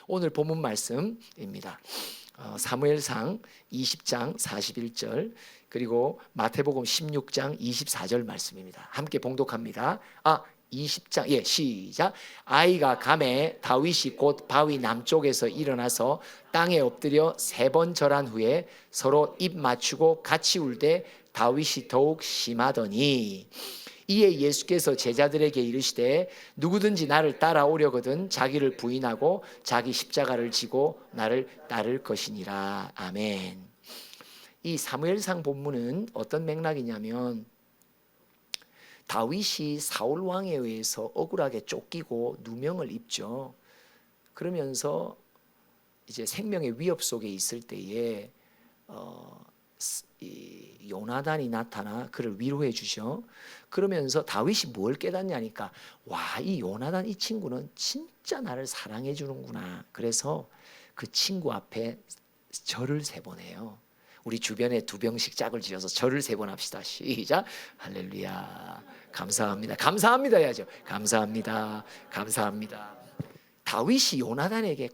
오늘 본문 말씀입니다. 사무엘상 20장 41절 그리고 마태복음 16장 24절 말씀입니다. 함께 봉독합니다. 20장 시작. 아이가 감에 다윗이 곧 바위 남쪽에서 일어나서 땅에 엎드려 3번 절한 후에 서로 입 맞추고 같이 울되 다윗이 더욱 심하더니 이에 예수께서 제자들에게 이르시되 누구든지 나를 따라오려거든 자기를 부인하고 자기 십자가를 지고 나를 따를 것이니라. 아멘. 이 사무엘상 본문은 어떤 맥락이냐면 다윗이 사울 왕에 의해서 억울하게 쫓기고 누명을 입죠. 그러면서 이제 생명의 위협 속에 있을 때에 이 요나단이 나타나 그를 위로해 주죠. 그러면서 다윗이 뭘 깨닫냐니까 이 요나단 이 친구는 진짜 나를 사랑해 주는구나. 그래서 그 친구 앞에 절을 3번 해요. 우리 주변에 2병씩 짝을 지어서 절을 3번 합시다. 시작. 할렐루야. 감사합니다. 감사합니다 해야죠. 감사합니다. 감사합니다. 다윗이 요나단에게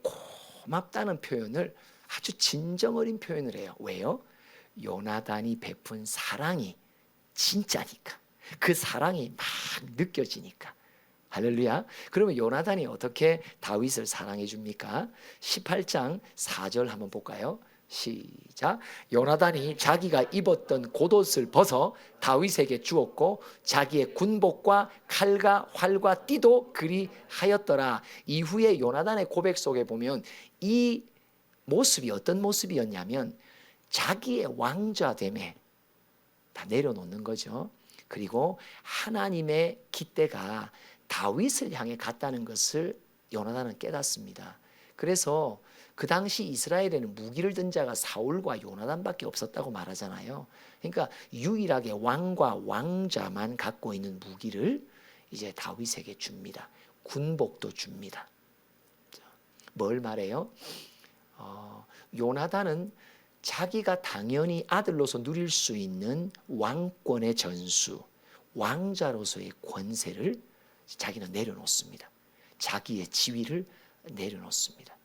고맙다는 표현을 아주 진정 어린 표현을 해요. 왜요? 요나단이 베푼 사랑이 진짜니까. 그 사랑이 막 느껴지니까. 할렐루야. 그러면 요나단이 어떻게 다윗을 사랑해 줍니까? 18장 4절 한번 볼까요? 시작. 요나단이 자기가 입었던 겉옷을 벗어 다윗에게 주었고 자기의 군복과 칼과 활과 띠도 그리하였더라. 이후에 요나단의 고백 속에 보면 이 모습이 어떤 모습이었냐면 자기의 왕좌됨에 다 내려놓는 거죠. 그리고 하나님의 깃대가 다윗을 향해 갔다는 것을 요나단은 깨닫습니다. 그래서 그 당시 이스라엘에는 무기를 든 자가 사울과 요나단밖에 없었다고 말하잖아요. 그러니까 유일하게 왕과 왕자만 갖고 있는 무기를 이제 다윗에게 줍니다. 군복도 줍니다. 뭘 말해요? 요나단은 자기가 당연히 아들로서 누릴 수 있는 왕권의 전수, 왕자로서의 권세를 자기는 내려놓습니다. 자기의 지위를 내려놓습니다.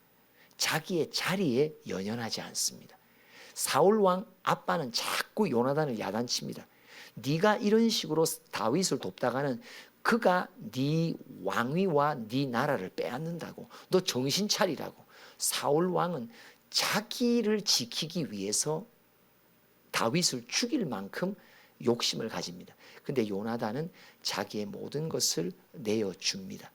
자기의 자리에 연연하지 않습니다. 사울 왕 아빠는 자꾸 요나단을 야단칩니다. 네가 이런 식으로 다윗을 돕다가는 그가 네 왕위와 네 나라를 빼앗는다고. 너 정신 차리라고. 사울 왕은 자기를 지키기 위해서 다윗을 죽일 만큼 욕심을 가집니다. 근데 요나단은 자기의 모든 것을 내어줍니다.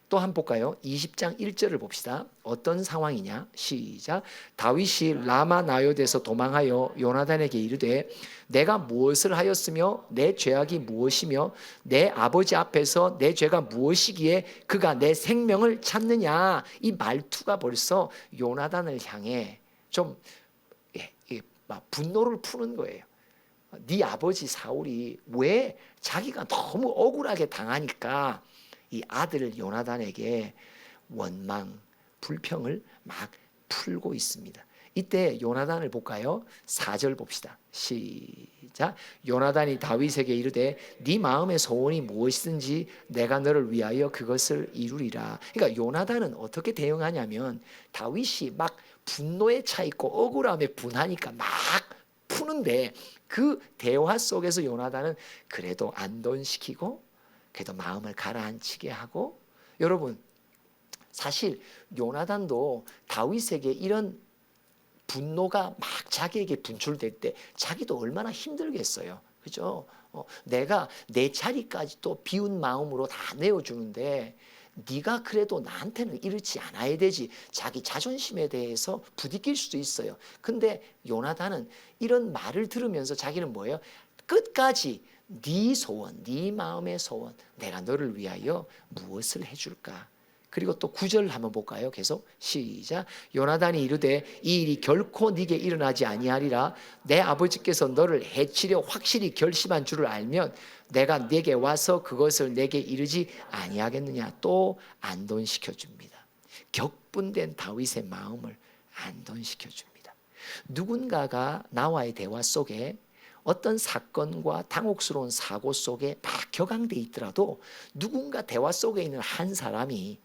또 한번 볼까요? 20장 1절을 봅시다. 어떤 상황이냐? 시작. 다윗이 라마 나요드에서 도망하여 요나단에게 이르되 내가 무엇을 하였으며 내 죄악이 무엇이며 내 아버지 앞에서 내 죄가 무엇이기에 그가 내 생명을 찾느냐. 이 말투가 벌써 요나단을 향해 좀 분노를 푸는 거예요. 네 아버지 사울이 왜 자기가 너무 억울하게 당하니까 이 아들 요나단에게 원망, 불평을 막 풀고 있습니다. 이때 요나단을 볼까요? 4절 봅시다. 시작. 요나단이 다윗에게 이르되 네 마음의 소원이 무엇이든지 내가 너를 위하여 그것을 이루리라. 그러니까 요나단은 어떻게 대응하냐면 다윗이 막 분노에 차 있고 억울함에 분하니까 막 푸는데 그 대화 속에서 요나단은 그래도 안돈시키고 그래도 마음을 가라앉히게 하고. 여러분 사실 요나단도 다윗에게 이런 분노가 막 자기에게 분출될 때 자기도 얼마나 힘들겠어요. 그죠? 내가 내 자리까지 또 비운 마음으로 다 내어주는데 네가 그래도 나한테는 이렇지 않아야 되지. 자기 자존심에 대해서 부딪힐 수도 있어요. 근데 요나단은 이런 말을 들으면서 자기는 뭐예요? 끝까지 네 소원, 네 마음의 소원, 내가 너를 위하여 무엇을 해줄까? 그리고 또 9절 한번 볼까요? 계속 시작. 요나단이 이르되 이 일이 결코 네게 일어나지 아니하리라. 내 아버지께서 너를 해치려 확실히 결심한 줄을 알면 내가 네게 와서 그것을 내게 이르지 아니하겠느냐. 또 안돈시켜 줍니다. 격분된 다윗의 마음을 안돈시켜 줍니다. 누군가가 나와의 대화 속에 어떤 사건과 당혹스러운 사고 속에 막 격앙돼 있더라도 누군가 대화 속에 있는 한 사람이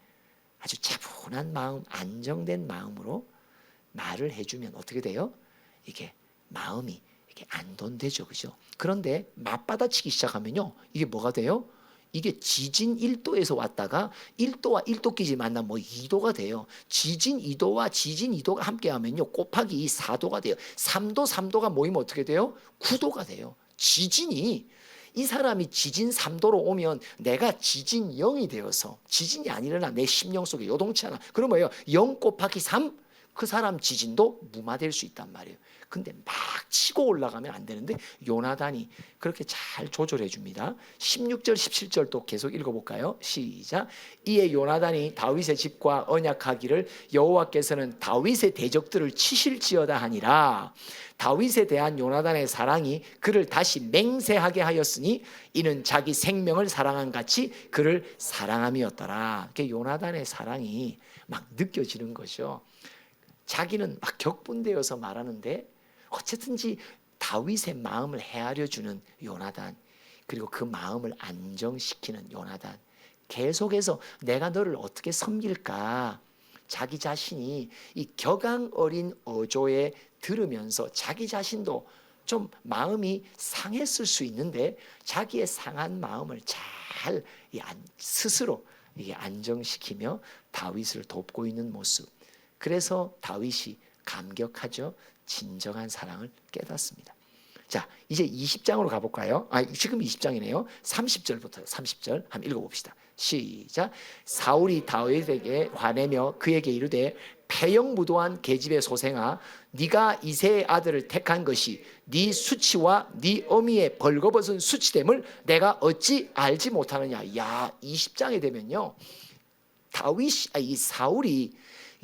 아주 차분한 마음, 안정된 마음으로 말을 해주면 어떻게 돼요? 이게 마음이 이렇게 안돈되죠, 그죠? 그런데 맞받아치기 시작하면요, 이게 뭐가 돼요? 이게 지진 1도에서 왔다가 1도와 1도끼리 만나면 뭐 2도가 돼요. 지진 2도와 지진 2도가 함께 하면요, 곱하기 4도가 돼요. 3도, 3도가 모이면 어떻게 돼요? 9도가 돼요. 지진이, 이 사람이 지진 3도로 오면 내가 지진 0이 되어서 지진이 안 일어나 내 심령 속에 요동치 않아. 그럼 뭐예요? 0 곱하기 3, 그 사람 지진도 무마될 수 있단 말이에요. 근데 막 치고 올라가면 안 되는데 요나단이 그렇게 잘 조절해 줍니다. 16절 17절 또 계속 읽어볼까요? 시작. 이에 요나단이 다윗의 집과 언약하기를 여호와께서는 다윗의 대적들을 치실지어다 하니라. 다윗에 대한 요나단의 사랑이 그를 다시 맹세하게 하였으니 이는 자기 생명을 사랑한 같이 그를 사랑함이었더라. 요나단의 사랑이 막 느껴지는 거죠. 자기는 막 격분되어서 말하는데 어쨌든지 다윗의 마음을 헤아려 주는 요나단, 그리고 그 마음을 안정시키는 요나단, 계속해서 내가 너를 어떻게 섬길까, 자기 자신이 이 격앙 어린 어조에 들으면서 자기 자신도 좀 마음이 상했을 수 있는데 자기의 상한 마음을 잘 스스로 안정시키며 다윗을 돕고 있는 모습. 그래서 다윗이 감격하죠. 진정한 사랑을 깨닫습니다. 자, 이제 20장으로 가볼까요? 지금 20장이네요. 30절부터 30절 한번 읽어봅시다. 시작. 사울이 다윗에게 화내며 그에게 이르되 패영무도한 계집의 소생아, 네가 이새의 아들을 택한 것이 네 수치와 네 어미의 벌거벗은 수치됨을 내가 어찌 알지 못하느냐. 야, 20장에 되면요, 이 사울이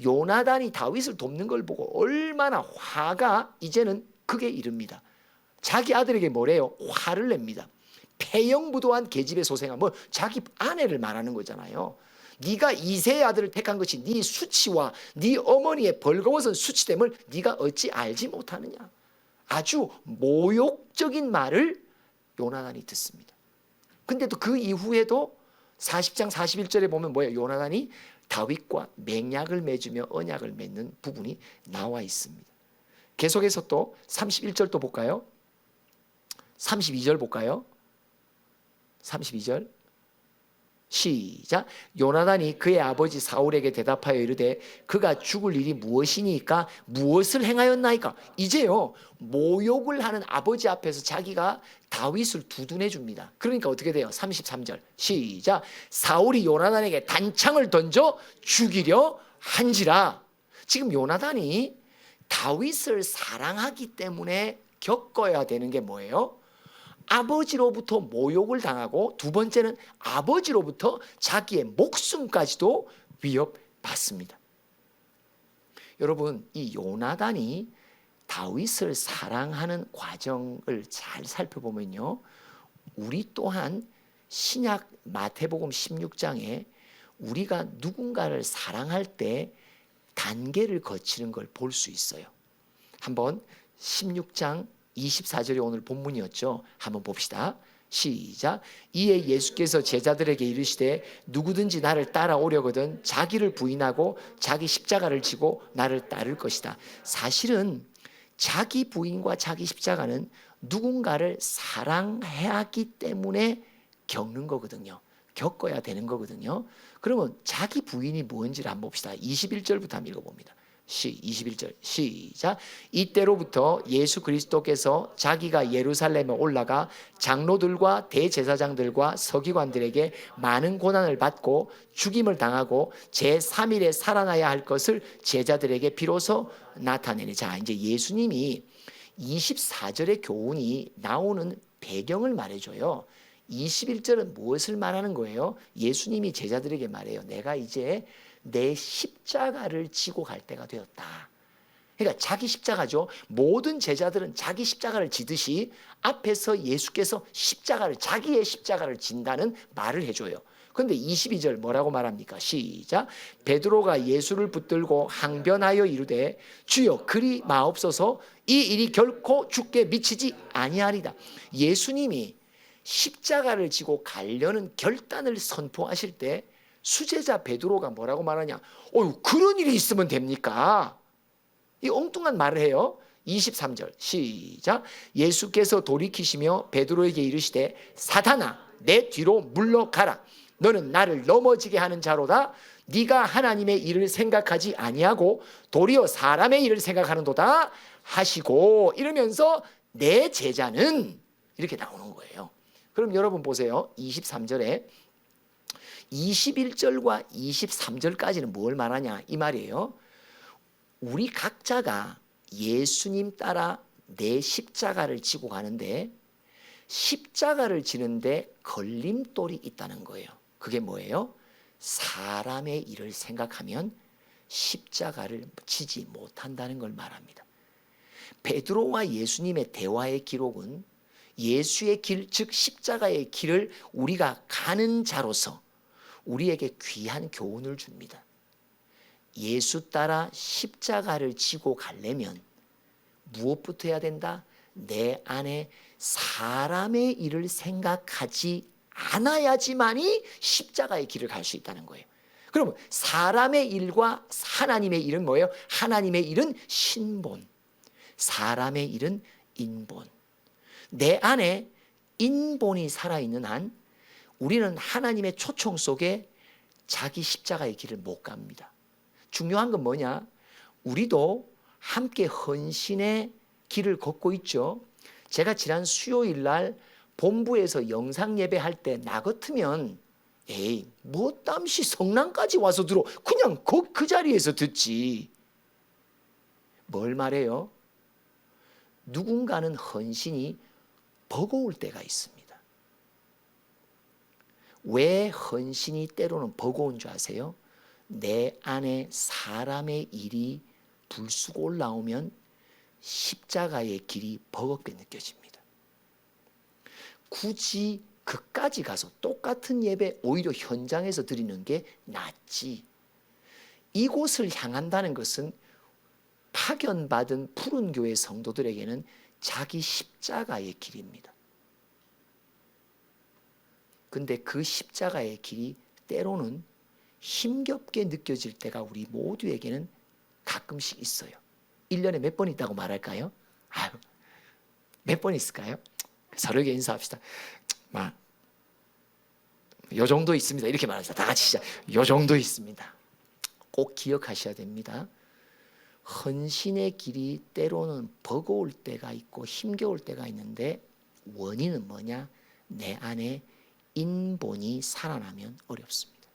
요나단이 다윗을 돕는 걸 보고 얼마나 화가 이제는 극에 이릅니다. 자기 아들에게 뭐래요? 화를 냅니다. 패영부도한 계집의 소생아, 뭐 자기 아내를 말하는 거잖아요. 네가 이새의 아들을 택한 것이 네 수치와 네 어머니의 벌거벗은 수치됨을 네가 어찌 알지 못하느냐. 아주 모욕적인 말을 요나단이 듣습니다. 근데 또 그 이후에도 40장 41절에 보면 뭐예요? 요나단이 다윗과 맹약을 맺으며 언약을 맺는 부분이 나와 있습니다. 계속해서 또 31절 또 볼까요? 32절 볼까요? 32절 시작. 요나단이 그의 아버지 사울에게 대답하여 이르되 그가 죽을 일이 무엇이니까 무엇을 행하였나이까. 이제요, 모욕을 하는 아버지 앞에서 자기가 다윗을 두둔해 줍니다. 그러니까 어떻게 돼요? 33절 시작. 사울이 요나단에게 단창을 던져 죽이려 한지라. 지금 요나단이 다윗을 사랑하기 때문에 겪어야 되는 게 뭐예요? 아버지로부터 모욕을 당하고, 두 번째는 아버지로부터 자기의 목숨까지도 위협받습니다. 여러분, 이 요나단이 다윗을 사랑하는 과정을 잘 살펴보면요, 우리 또한 신약 마태복음 16장에 우리가 누군가를 사랑할 때 단계를 거치는 걸 볼 수 있어요. 한번 16장 24절이 오늘 본문이었죠. 한번 봅시다. 시작. 이에 예수께서 제자들에게 이르시되 누구든지 나를 따라오려거든 자기를 부인하고 자기 십자가를 지고 나를 따를 것이다. 사실은 자기 부인과 자기 십자가는 누군가를 사랑해야 하기 때문에 겪는 거거든요. 겪어야 되는 거거든요. 그러면 자기 부인이 뭔지를 한번 봅시다. 21절부터 한번 읽어봅니다. 21절 시작. 이때로부터 예수 그리스도께서 자기가 예루살렘에 올라가 장로들과 대제사장들과 서기관들에게 많은 고난을 받고 죽임을 당하고 제3일에 살아나야 할 것을 제자들에게 비로소 나타내니. 자, 이제 예수님이 24절의 교훈이 나오는 배경을 말해줘요. 21절은 무엇을 말하는 거예요? 예수님이 제자들에게 말해요. 내가 이제 내 십자가를 지고 갈 때가 되었다. 그러니까 자기 십자가죠. 모든 제자들은 자기 십자가를 지듯이 앞에서 예수께서 자기의 십자가를 진다는 말을 해줘요. 그런데 22절 뭐라고 말합니까? 시작. 베드로가 예수를 붙들고 항변하여 이르되 주여 그리 마옵소서, 이 일이 결코 주께 미치지 아니하리다. 예수님이 십자가를 지고 가려는 결단을 선포하실 때 수제자 베드로가 뭐라고 말하냐? 그런 일이 있으면 됩니까? 이 엉뚱한 말을 해요. 23절 시작. 예수께서 돌이키시며 베드로에게 이르시되 사탄아 내 뒤로 물러가라. 너는 나를 넘어지게 하는 자로다. 네가 하나님의 일을 생각하지 아니하고 도리어 사람의 일을 생각하는도다 하시고, 이러면서 내 제자는 이렇게 나오는 거예요. 그럼 여러분 보세요. 23절에 21절과 23절까지는 뭘 말하냐 이 말이에요. 우리 각자가 예수님 따라 내 십자가를 지고 가는데 십자가를 지는데 걸림돌이 있다는 거예요. 그게 뭐예요? 사람의 일을 생각하면 십자가를 지지 못한다는 걸 말합니다. 베드로와 예수님의 대화의 기록은 예수의 길, 즉 십자가의 길을 우리가 가는 자로서 우리에게 귀한 교훈을 줍니다. 예수 따라 십자가를 지고 가려면 무엇부터 해야 된다? 내 안에 사람의 일을 생각하지 않아야지만이 십자가의 길을 갈 수 있다는 거예요. 그러면 사람의 일과 하나님의 일은 뭐예요? 하나님의 일은 신본, 사람의 일은 인본. 내 안에 인본이 살아있는 한 우리는 하나님의 초청 속에 자기 십자가의 길을 못 갑니다. 중요한 건 뭐냐? 우리도 함께 헌신의 길을 걷고 있죠. 제가 지난 수요일 날 본부에서 영상 예배할 때 나 같으면 뭐 땀시 성남까지 와서 들어, 그냥 그 자리에서 듣지. 뭘 말해요? 누군가는 헌신이 버거울 때가 있습니다. 왜 헌신이 때로는 버거운 줄 아세요? 내 안에 사람의 일이 불쑥 올라오면 십자가의 길이 버겁게 느껴집니다. 굳이 그까지 가서 똑같은 예배 오히려 현장에서 드리는 게 낫지. 이곳을 향한다는 것은 파견받은 푸른 교회 성도들에게는 자기 십자가의 길입니다. 근데 그 십자가의 길이 때로는 힘겹게 느껴질 때가 우리 모두에게는 가끔씩 있어요. 1년에 몇 번 있다고 말할까요? 몇 번 있을까요? 서로에게 인사합시다. 요 정도 있습니다. 이렇게 말합시다. 다 같이 시작. 요 정도 있습니다. 꼭 기억하셔야 됩니다. 헌신의 길이 때로는 버거울 때가 있고 힘겨울 때가 있는데 원인은 뭐냐? 내 안에 인본이 살아나면 어렵습니다.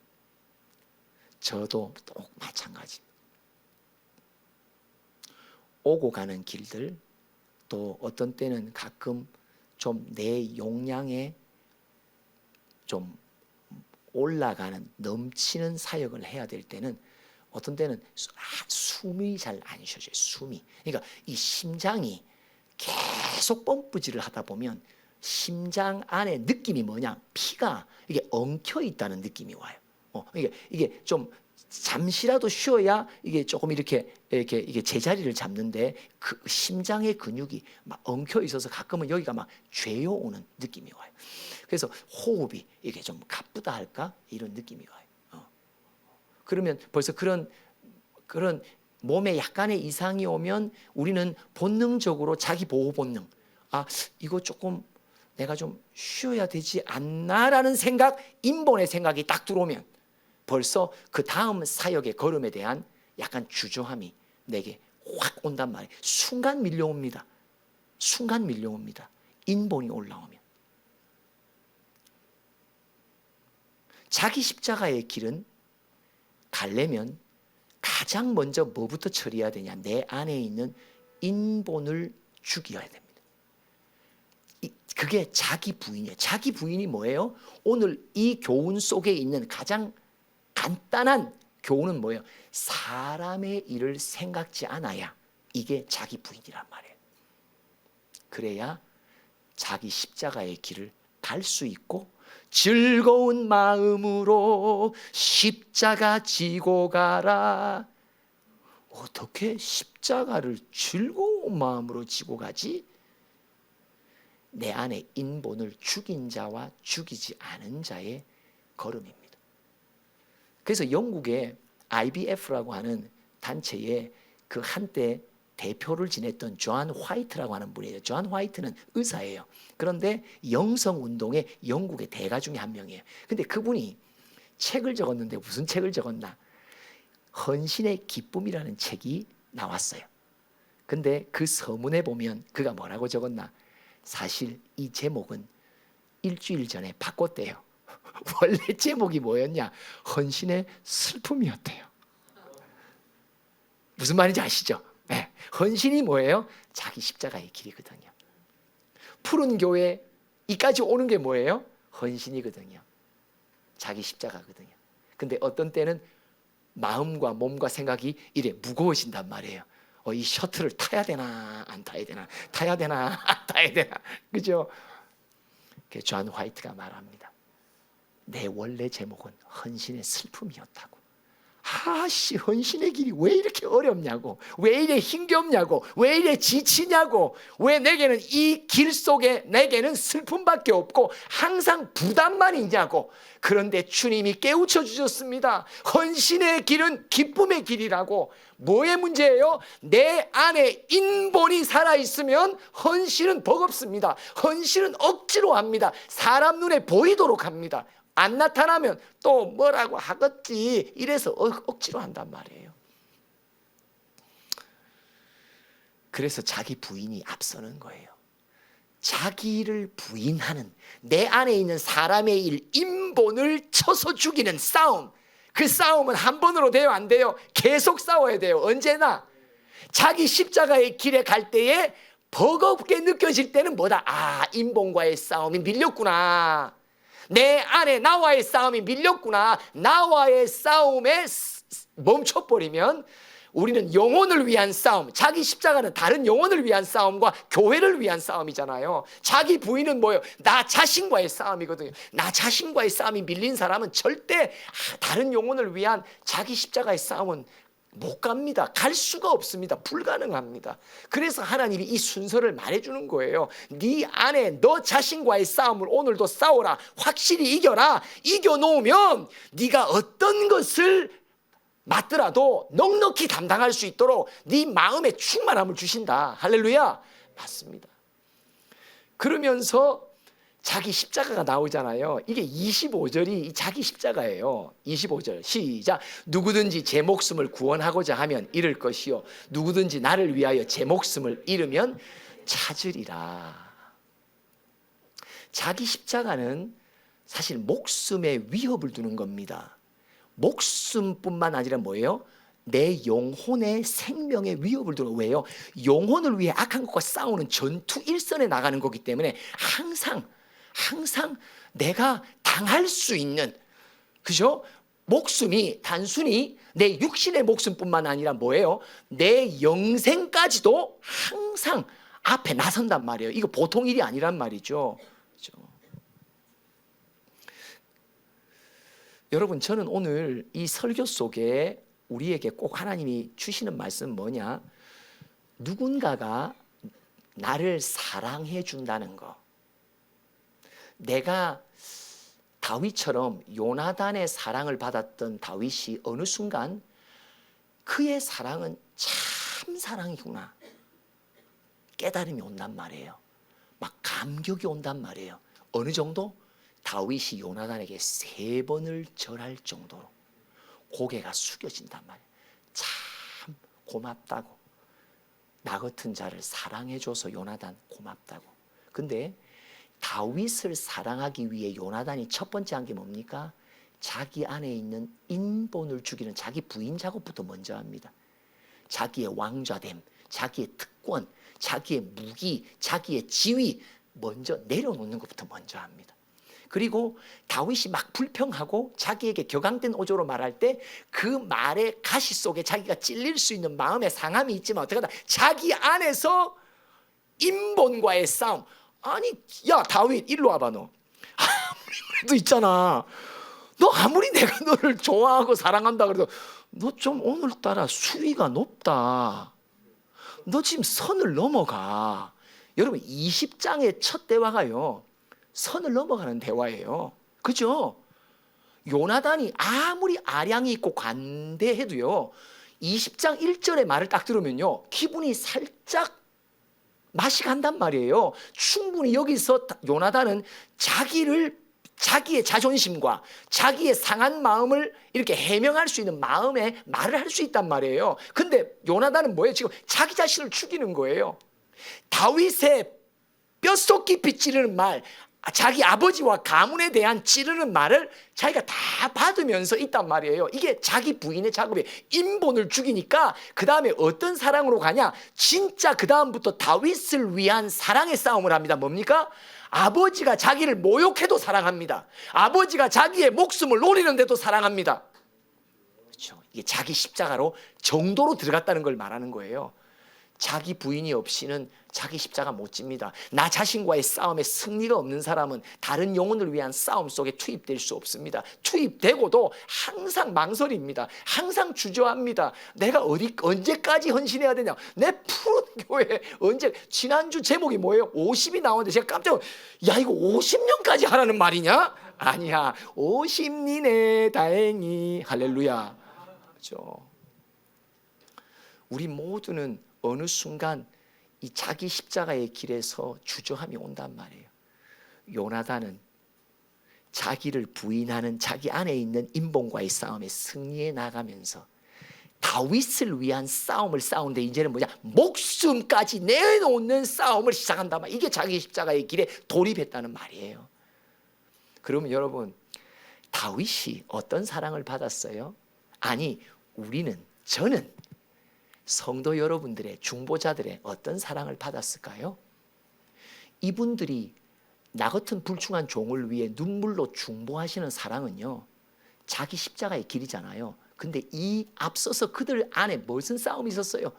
저도 또 마찬가지입니다. 오고 가는 길들, 또 어떤 때는 가끔 좀 내 용량에 좀 올라가는 넘치는 사역을 해야 될 때는 어떤 때는 숨이 잘 안 쉬어져요. 숨이. 그러니까 이 심장이 계속 펌프질을 하다 보면 심장 안에 느낌이 뭐냐? 피가 이게 엉켜 있다는 느낌이 와요. 이게 좀 잠시라도 쉬어야 이게 조금 이렇게 이게 제자리를 잡는데 그 심장의 근육이 막 엉켜 있어서 가끔은 여기가 막 죄어오는 느낌이 와요. 그래서 호흡이 이게 좀 가쁘다 할까? 이런 느낌이 와요. 그러면 벌써 그런 몸에 약간의 이상이 오면 우리는 본능적으로 자기 보호 본능, 이거 조금 내가 좀 쉬어야 되지 않나라는 생각, 인본의 생각이 딱 들어오면 벌써 그 다음 사역의 걸음에 대한 약간 주저함이 내게 확 온단 말이에요. 순간 밀려옵니다. 순간 밀려옵니다. 인본이 올라오면. 자기 십자가의 길은 가려면 가장 먼저 뭐부터 처리해야 되냐? 내 안에 있는 인본을 죽여야 됩니다. 그게 자기 부인이에요. 자기 부인이 뭐예요? 오늘 이 교훈 속에 있는 가장 간단한 교훈은 뭐예요? 사람의 일을 생각지 않아야 이게 자기 부인이란 말이에요. 그래야 자기 십자가의 길을 갈 수 있고 즐거운 마음으로 십자가 지고 가라. 어떻게 십자가를 즐거운 마음으로 지고 가지? 내 안에 인본을 죽인 자와 죽이지 않은 자의 걸음입니다. 그래서 영국의 IBF라고 하는 단체에 그 한때 대표를 지냈던 존 화이트라고 하는 분이에요. 존 화이트는 의사예요. 그런데 영성운동의 영국의 대가 중에 한 명이에요. 근데 그분이 책을 적었는데 무슨 책을 적었나? 헌신의 기쁨이라는 책이 나왔어요. 근데 그 서문에 보면 그가 뭐라고 적었나? 사실 이 제목은 일주일 전에 바꿨대요. 원래 제목이 뭐였냐? 헌신의 슬픔이었대요. 무슨 말인지 아시죠? 네. 헌신이 뭐예요? 자기 십자가의 길이거든요. 푸른 교회 이까지 오는 게 뭐예요? 헌신이거든요. 자기 십자가거든요. 근데 어떤 때는 마음과 몸과 생각이 이래 무거워진단 말이에요. 이 셔틀을 타야 되나 안 타야 되나, 타야 되나 안 타야 되나, 그죠? 존 화이트가 말합니다. 내 원래 제목은 헌신의 슬픔이었다고. 헌신의 길이 왜 이렇게 어렵냐고, 왜 이래 힘겹냐고, 왜 이래 지치냐고, 왜 내게는 이 길 속에 내게는 슬픔밖에 없고 항상 부담만 있냐고. 그런데 주님이 깨우쳐 주셨습니다. 헌신의 길은 기쁨의 길이라고. 뭐의 문제예요? 내 안에 인본이 살아있으면 헌신은 버겁습니다. 헌신은 억지로 합니다. 사람 눈에 보이도록 합니다. 안 나타나면 또 뭐라고 하겠지, 이래서 억지로 한단 말이에요. 그래서 자기 부인이 앞서는 거예요. 자기를 부인하는, 내 안에 있는 사람의 일, 인본을 쳐서 죽이는 싸움. 그 싸움은 한 번으로 돼요, 안 돼요? 계속 싸워야 돼요. 언제나. 자기 십자가의 길에 갈 때에 버겁게 느껴질 때는 뭐다? 인본과의 싸움이 밀렸구나. 내 안에 나와의 싸움이 밀렸구나. 나와의 싸움에 멈춰버리면 우리는 영혼을 위한 싸움, 자기 십자가는 다른 영혼을 위한 싸움과 교회를 위한 싸움이잖아요. 자기 부인은 뭐예요? 나 자신과의 싸움이거든요. 나 자신과의 싸움이 밀린 사람은 절대 다른 영혼을 위한 자기 십자가의 싸움은 못 갑니다. 갈 수가 없습니다. 불가능합니다. 그래서 하나님이 이 순서를 말해주는 거예요. 네 안에 너 자신과의 싸움을 오늘도 싸워라. 확실히 이겨라. 이겨놓으면 네가 어떤 것을 맞더라도 넉넉히 담당할 수 있도록 네 마음에 충만함을 주신다. 할렐루야. 맞습니다. 그러면서 자기 십자가가 나오잖아요. 이게 25절이 자기 십자가예요. 25절 시작. 누구든지 제 목숨을 구원하고자 하면 잃을 것이요 누구든지 나를 위하여 제 목숨을 잃으면 찾으리라. 자기 십자가는 사실 목숨에 위협을 두는 겁니다. 목숨뿐만 아니라 뭐예요? 내 영혼의 생명에 위협을 두는. 왜요? 영혼을 위해 악한 것과 싸우는 전투 일선에 나가는 거기 때문에 항상 내가 당할 수 있는, 그죠? 목숨이 단순히 내 육신의 목숨뿐만 아니라 뭐예요? 내 영생까지도 항상 앞에 나선단 말이에요. 이거 보통 일이 아니란 말이죠. 그렇죠? 여러분, 저는 오늘 이 설교 속에 우리에게 꼭 하나님이 주시는 말씀은 뭐냐? 누군가가 나를 사랑해 준다는 거. 내가 다윗처럼 요나단의 사랑을 받았던 다윗이 어느 순간 그의 사랑은 참 사랑이구나 깨달음이 온단 말이에요. 막 감격이 온단 말이에요. 어느 정도? 다윗이 요나단에게 3번을 절할 정도로 고개가 숙여진단 말이에요. 참 고맙다고. 나 같은 자를 사랑해줘서 요나단 고맙다고. 근데 다윗을 사랑하기 위해 요나단이 첫 번째 한 게 뭡니까? 자기 안에 있는 인본을 죽이는 자기 부인 작업부터 먼저 합니다. 자기의 왕좌됨, 자기의 특권, 자기의 무기, 자기의 지위 먼저 내려놓는 것부터 먼저 합니다. 그리고 다윗이 막 불평하고 자기에게 격앙된 어조로 말할 때 그 말의 가시 속에 자기가 찔릴 수 있는 마음의 상함이 있지만 어떻게 하다 자기 안에서 인본과의 싸움. 아니, 야 다윗 일로 와봐. 너 아무리 그래도 있잖아, 너 아무리 내가 너를 좋아하고 사랑한다 그래도 너 좀 오늘따라 수위가 높다. 너 지금 선을 넘어가. 여러분 20장의 첫 대화가요 선을 넘어가는 대화예요. 그죠? 요나단이 아무리 아량이 있고 관대해도요, 20장 1절의 말을 딱 들으면요, 기분이 살짝 맛이 간단 말이에요. 충분히 여기서 요나단은 자기의 자존심과 자기의 상한 마음을 이렇게 해명할 수 있는 마음에 말을 할 수 있단 말이에요. 근데 요나단은 뭐예요? 지금 자기 자신을 죽이는 거예요. 다윗의 뼛속 깊이 찌르는 말, 자기 아버지와 가문에 대한 찌르는 말을 자기가 다 받으면서 있단 말이에요. 이게 자기 부인의 작업이에요. 인본을 죽이니까 그 다음에 어떤 사랑으로 가냐? 진짜 그 다음부터 다윗을 위한 사랑의 싸움을 합니다. 뭡니까? 아버지가 자기를 모욕해도 사랑합니다. 아버지가 자기의 목숨을 노리는데도 사랑합니다. 그렇죠? 이게 자기 십자가로 정도로 들어갔다는 걸 말하는 거예요. 자기 부인이 없이는 자기 십자가 못 집니다. 나 자신과의 싸움에 승리가 없는 사람은 다른 영혼을 위한 싸움 속에 투입될 수 없습니다. 투입되고도 항상 망설입니다. 항상 주저합니다. 내가 언제까지 헌신해야 되냐? 내 푸른 교회 언제? 지난주 제목이 뭐예요? 50이 나오는데 제가 깜짝 야 이거 50년까지 하라는 말이냐? 아니야. 50니네 다행히 할렐루야. 그렇죠? 우리 모두는 어느 순간 이 자기 십자가의 길에서 주저함이 온단 말이에요. 요나단은 자기를 부인하는 자기 안에 있는 인본과의 싸움에 승리해 나가면서 다윗을 위한 싸움을 싸우는데 이제는 뭐냐? 목숨까지 내놓는 싸움을 시작한단 말이에요. 이게 자기 십자가의 길에 돌입했다는 말이에요. 그러면 여러분, 다윗이 어떤 사랑을 받았어요? 아니, 저는 성도 여러분들의 중보자들의 어떤 사랑을 받았을까요? 이분들이 나 같은 불충한 종을 위해 눈물로 중보하시는 사랑은요, 자기 십자가의 길이잖아요. 근데 이 앞서서 그들 안에 무슨 싸움이 있었어요?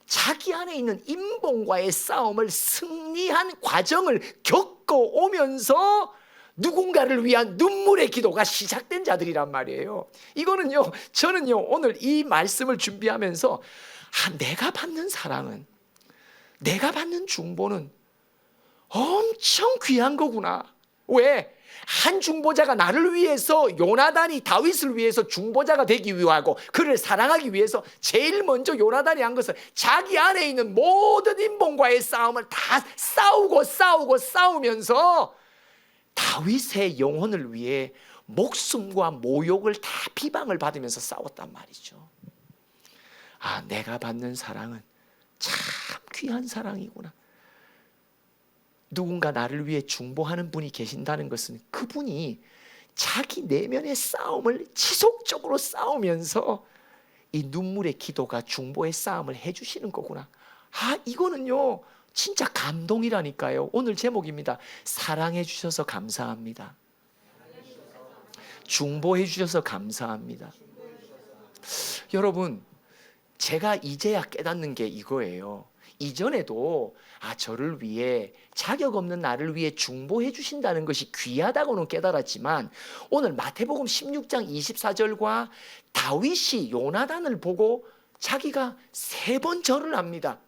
자기 안에 있는 인본과의 싸움을 승리한 과정을 겪어오면서 누군가를 위한 눈물의 기도가 시작된 자들이란 말이에요. 이거는요, 저는요, 오늘 이 말씀을 준비하면서 내가 받는 사랑은, 내가 받는 중보는 엄청 귀한 거구나. 왜? 한 중보자가 나를 위해서, 요나단이 다윗을 위해서 중보자가 되기 위하고 그를 사랑하기 위해서 제일 먼저 요나단이 한 것은 자기 안에 있는 모든 인본과의 싸움을 다 싸우면서 다윗의 영혼을 위해 목숨과 모욕을 다 비방을 받으면서 싸웠단 말이죠. 내가 받는 사랑은 참 귀한 사랑이구나. 누군가 나를 위해 중보하는 분이 계신다는 것은 그분이 자기 내면의 싸움을 지속적으로 싸우면서 이 눈물의 기도가 중보의 싸움을 해주시는 거구나. 이거는요 진짜 감동이라니까요. 오늘 제목입니다. 사랑해 주셔서 감사합니다. 중보해 주셔서 감사합니다. 여러분, 제가 이제야 깨닫는 게 이거예요. 이전에도 저를 위해, 자격 없는 나를 위해 중보해 주신다는 것이 귀하다고는 깨달았지만, 오늘 마태복음 16장 24절과 다윗이 요나단을 보고 자기가 3번 절을 합니다.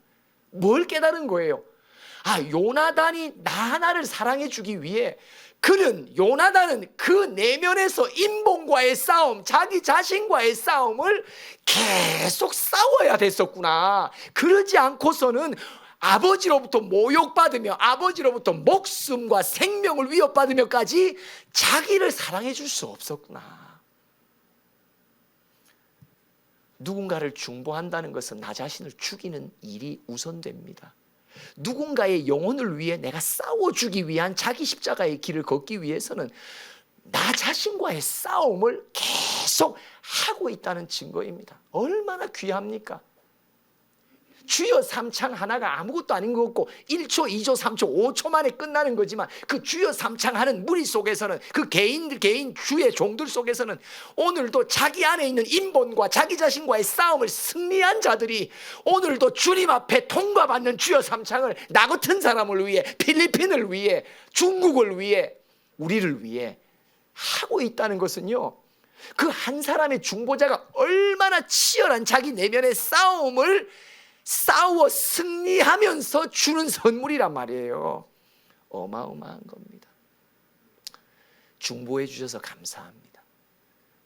뭘 깨달은 거예요? 요나단이 나 하나를 사랑해 주기 위해 요나단은 그 내면에서 인본과의 싸움, 자기 자신과의 싸움을 계속 싸워야 됐었구나. 그러지 않고서는 아버지로부터 모욕받으며 아버지로부터 목숨과 생명을 위협받으며까지 자기를 사랑해 줄 수 없었구나. 누군가를 중보한다는 것은 나 자신을 죽이는 일이 우선됩니다. 누군가의 영혼을 위해 내가 싸워주기 위한 자기 십자가의 길을 걷기 위해서는 나 자신과의 싸움을 계속 하고 있다는 증거입니다. 얼마나 귀합니까? 주여 삼창 하나가 아무것도 아닌 것 같고 1초, 2초, 3초, 5초 만에 끝나는 거지만 그 주여 삼창 하는 무리 속에서는, 그 개인 주의 종들 속에서는 오늘도 자기 안에 있는 인본과 자기 자신과의 싸움을 승리한 자들이 오늘도 주님 앞에 통과받는 주여 삼창을 나 같은 사람을 위해, 필리핀을 위해, 중국을 위해, 우리를 위해 하고 있다는 것은요, 그 한 사람의 중보자가 얼마나 치열한 자기 내면의 싸움을 싸워 승리하면서 주는 선물이란 말이에요. 어마어마한 겁니다. 중보해 주셔서 감사합니다.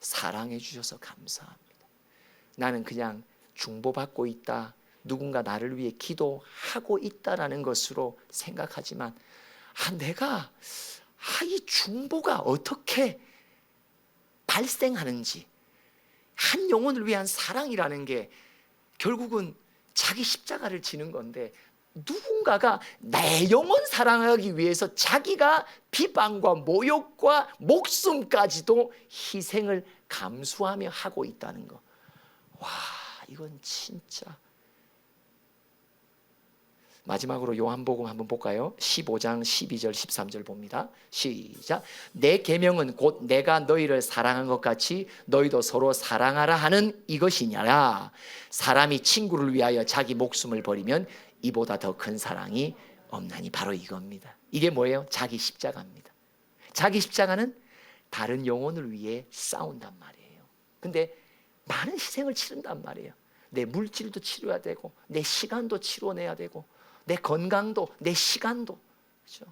사랑해 주셔서 감사합니다. 나는 그냥 중보받고 있다, 누군가 나를 위해 기도하고 있다라는 것으로 생각하지만 내가 이 중보가 어떻게 발생하는지, 한 영혼을 위한 사랑이라는 게 결국은 자기 십자가를 지는 건데, 누군가가 내 영혼 사랑하기 위해서 자기가 비방과 모욕과 목숨까지도 희생을 감수하며 하고 있다는 거, 와, 이건 진짜. 마지막으로 요한복음 한번 볼까요? 15장 12절 13절 봅니다. 시작. 내 계명은 곧 내가 너희를 사랑한 것 같이 너희도 서로 사랑하라 하는 이것이냐라. 사람이 친구를 위하여 자기 목숨을 버리면 이보다 더 큰 사랑이 없나니. 바로 이겁니다. 이게 뭐예요? 자기 십자가입니다. 자기 십자가는 다른 영혼을 위해 싸운단 말이에요. 근데 많은 희생을 치른단 말이에요. 내 물질도 치료해야 되고, 내 시간도 치료내야 되고, 내 건강도, 내 시간도. 그렇죠?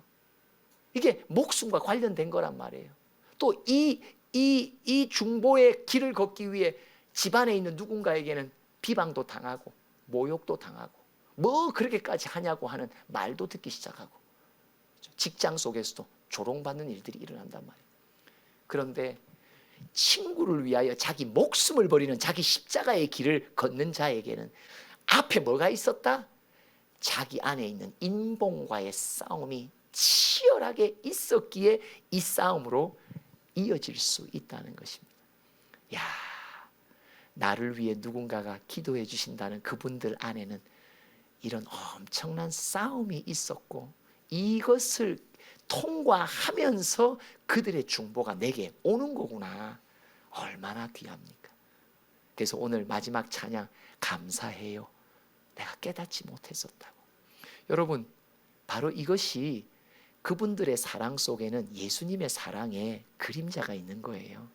이게 목숨과 관련된 거란 말이에요. 또 이 중보의 길을 걷기 위해 집안에 있는 누군가에게는 비방도 당하고 모욕도 당하고, 뭐 그렇게까지 하냐고 하는 말도 듣기 시작하고, 그렇죠? 직장 속에서도 조롱받는 일들이 일어난단 말이에요. 그런데 친구를 위하여 자기 목숨을 버리는 자기 십자가의 길을 걷는 자에게는 앞에 뭐가 있었다? 자기 안에 있는 인본과의 싸움이 치열하게 있었기에 이 싸움으로 이어질 수 있다는 것입니다. 야, 나를 위해 누군가가 기도해 주신다는 그분들 안에는 이런 엄청난 싸움이 있었고, 이것을 통과하면서 그들의 중보가 내게 오는 거구나. 얼마나 귀합니까? 그래서 오늘 마지막 찬양, 감사해요. 내가 깨닫지 못했었다고. 여러분, 바로 이것이 그분들의 사랑 속에는 예수님의 사랑의 그림자가 있는 거예요.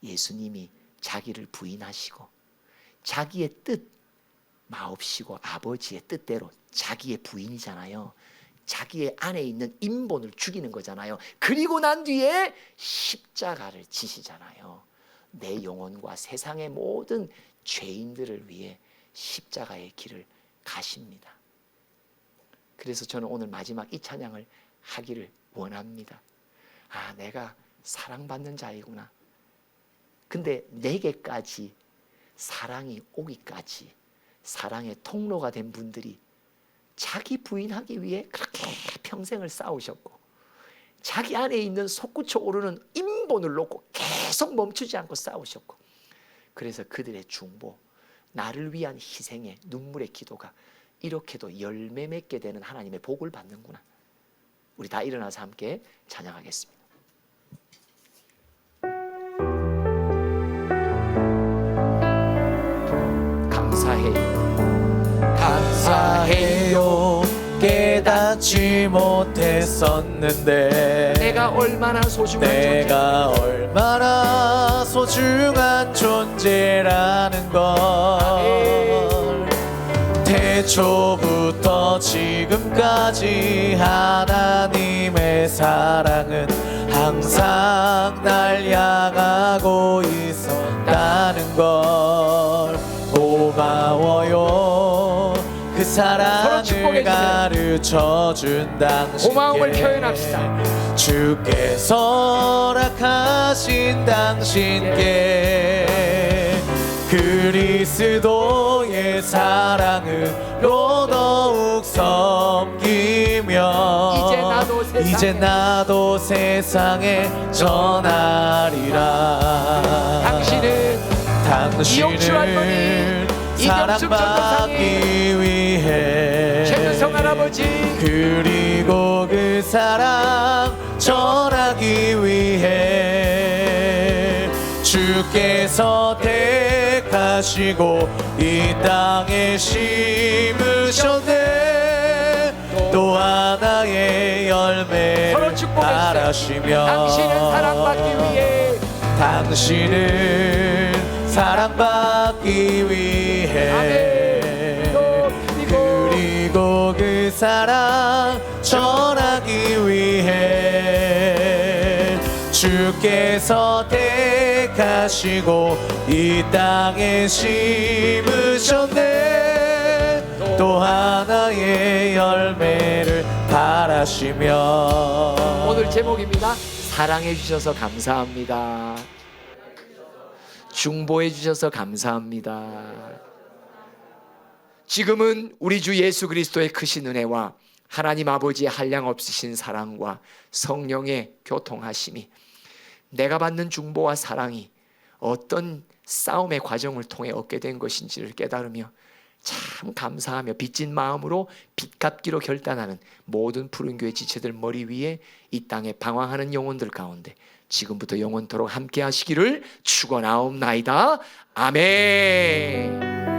예수님이 자기를 부인하시고 자기의 뜻 마옵시고 아버지의 뜻대로, 자기의 부인이잖아요. 자기의 안에 있는 인본을 죽이는 거잖아요. 그리고 난 뒤에 십자가를 지시잖아요. 내 영혼과 세상의 모든 죄인들을 위해 십자가의 길을 가십니다. 그래서 저는 오늘 마지막 이 찬양을 하기를 원합니다. 내가 사랑받는 자이구나. 근데 내게까지 사랑이 오기까지 사랑의 통로가 된 분들이 자기 부인하기 위해 그렇게 평생을 싸우셨고, 자기 안에 있는 솟구쳐 오르는 인본을 놓고 계속 멈추지 않고 싸우셨고, 그래서 그들의 중보, 나를 위한 희생의 눈물의 기도가 이렇게도 열매 맺게 되는 하나님의 복을 받는구나. 우리 다 일어나서 함께 찬양하겠습니다. 감사해요. 깨닫지 못했었는데 내가 얼마나 소중한 존재라는 걸 태초부터 지금까지 하나님의 사랑은 항상 날 향하고 있었다는 걸 고마워요. 그 사랑을 가르쳐준 당신께 고마움을 표현합시다. 주께서 허락하신 당신께 그리스도의 사랑으로 더욱 섬기며 이제 나도 세상에 전하리라. 당신은 사랑받기 위해 최은성 할아버지 그리고 그 사랑 전하기 위해 주께서 택하시고 이 땅에 심으셨네. 또 하나의 열매를 바라시며 당신은 사랑받기 위해 그리고 그 사랑 전하기 위해 주께서 택하시고 이 땅에 심으셨네. 또 하나의 열매를 바라시며. 오늘 제목입니다. 사랑해 주셔서 감사합니다. 중보해 주셔서 감사합니다. 지금은 우리 주 예수 그리스도의 크신 은혜와 하나님 아버지의 한량없으신 사랑과 성령의 교통하심이 내가 받는 중보와 사랑이 어떤 싸움의 과정을 통해 얻게 된 것인지를 깨달으며 참 감사하며 빚진 마음으로 빚 갚기로 결단하는 모든 푸른 교회 지체들 머리 위에 이 땅에 방황하는 영혼들 가운데 지금부터 영원토록 함께 하시기를 축원하옵나이다. 아멘.